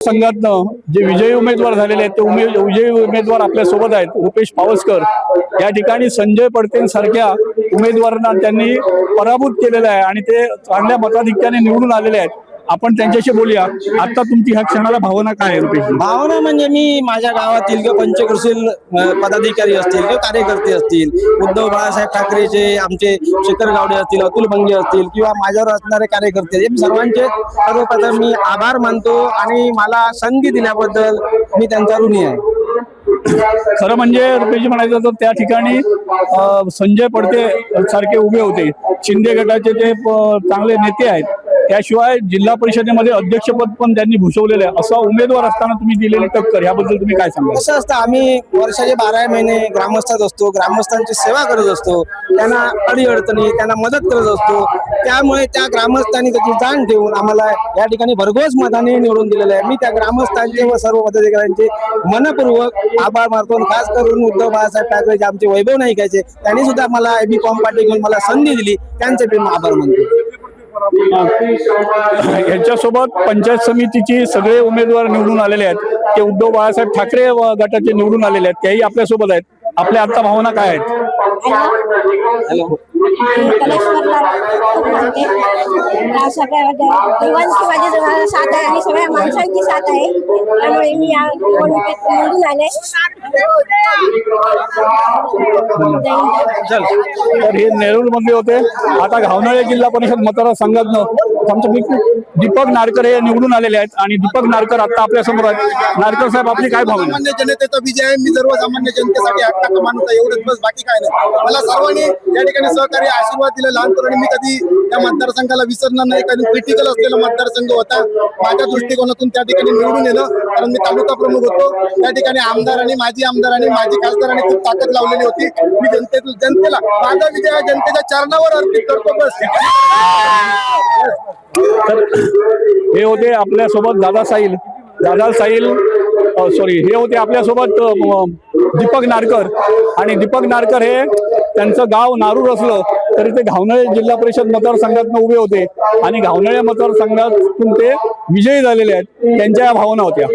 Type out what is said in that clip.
मतदारसंघातनं जे विजयी उमेदवार झालेले आहेत ते विजयी उमेदवार आपल्या सोबत आहेत। रुपेश पावसकर या ठिकाणी संजय पडतेन सारख्या उमेदवारांना त्यांनी पराभूत केलेलं आहे आणि ते चांगल्या मताधिक्याने निवडून आलेले आहेत। आपण त्यांच्याशी बोलूया। आता तुमची ह्या क्षणाला भावना काय आहे रुपेश? भावना म्हणजे मी माझ्या गावातील किंवा पंचक्रोशील पदाधिकारी असतील किंवा कार्यकर्ते असतील, उद्धव बाळासाहेब ठाकरेचे आमचे शेखर गावडे असतील, अतुल भंगे असतील किंवा माझ्यावर असणारे कार्यकर्ते, हे सर्वांचे सर्वप्रथम मी आभार मानतो आणि मला संधी दिल्याबद्दल मी त्यांचा ऋणी आहे। खरं म्हणजे रुपेश म्हणायचं तर त्या ठिकाणी संजय पडते सारखे उभे होते, शिंदे गटाचे ते चांगले नेते आहेत। त्याशिवाय जिल्हा परिषदेमध्ये अध्यक्षपद पण त्यांनी भूषवलेलं आहे। असा उमेदवार असताना तुम्ही दिलेली टक्कर याबद्दल तुम्ही काय सांगा? कसं असतं, आम्ही वर्षाचे 12 महिने ग्रामस्थात असतो, ग्रामस्थांची सेवा करत असतो, त्यांना अडीअडचणी त्यांना मदत करत असतो। त्यामुळे त्या ग्रामस्थांनी त्याची जाण ठेवून आम्हाला या ठिकाणी भरघोस मताने निवडून दिलेलं आहे। मी त्या ग्रामस्थांचे व सर्व पदाधिकाऱ्यांचे मनपूर्वक आभार मानतो। खास करून उद्धव बाळासाहेब ठाकरे जे आमचे वैभव नाईकाचे, त्यांनी सुद्धा मला एबी फॉर्म पार्टी घेऊन मला संधी दिली, त्यांचे मी आभार मानतो। यांच्यासोबत पंचायत समितीची सगळे उमेदवार निवडून आलेले आहेत, ते उद्धव बाळासाहेब ठाकरे गटाचे निवडून आलेले आहेत, तेही आपल्या सोबत आहेत। आपल्या आता भावना काय आहेत? देवांची माझी साथ आहे आणि सगळ्या माणसांची साथ आहे, त्यामुळे मी या निवडणुकीत निवडून आले। तर हे नेरूळ मध्ये होते। आता घावनाळे जिल्हा परिषद मतदारसंघातनं आमचे दीपक नारकर हे निवडून आलेले आहेत आणि दीपक नारकर आता आपल्या समोर आहेत। नारकर साहेब, आपली काय भावना? सामान्य जनतेचा विजय आहे। मी सर्वसामान्य जनतेसाठी हक्काचा माणूस आहे, एवढंच बस, बाकी काय नाही। मला सर्वांनी या ठिकाणी सहकार्य आशीर्वाद दिले लहानपणी। मी कधी त्या मतदारसंघाला विसरणार नाही, कारण क्रिटिकल असलेला मतदारसंघ होता। माझ्या दृष्टिकोनातून त्या ठिकाणी निवडून येणं, कारण मी तालुका प्रमुख होतो, त्या ठिकाणी आमदारांनी माजी खासदारांनी खूप ताकद लावलेली होती। मी जनतेला माझा विजय हा जनतेच्या चरणावर अर्पित करतो, बस। तर हे होते आपल्यासोबत हे होते आपल्यासोबत दीपक नारकर। आणि दीपक नारकर हे त्यांचं गाव नारूर असलं तरी ते घावनाळे जिल्हा परिषद मतदारसंघातून उभे होते आणि घावनाळे मतदारसंघातून ते विजयी झालेले आहेत। त्यांच्या या भावना होत्या।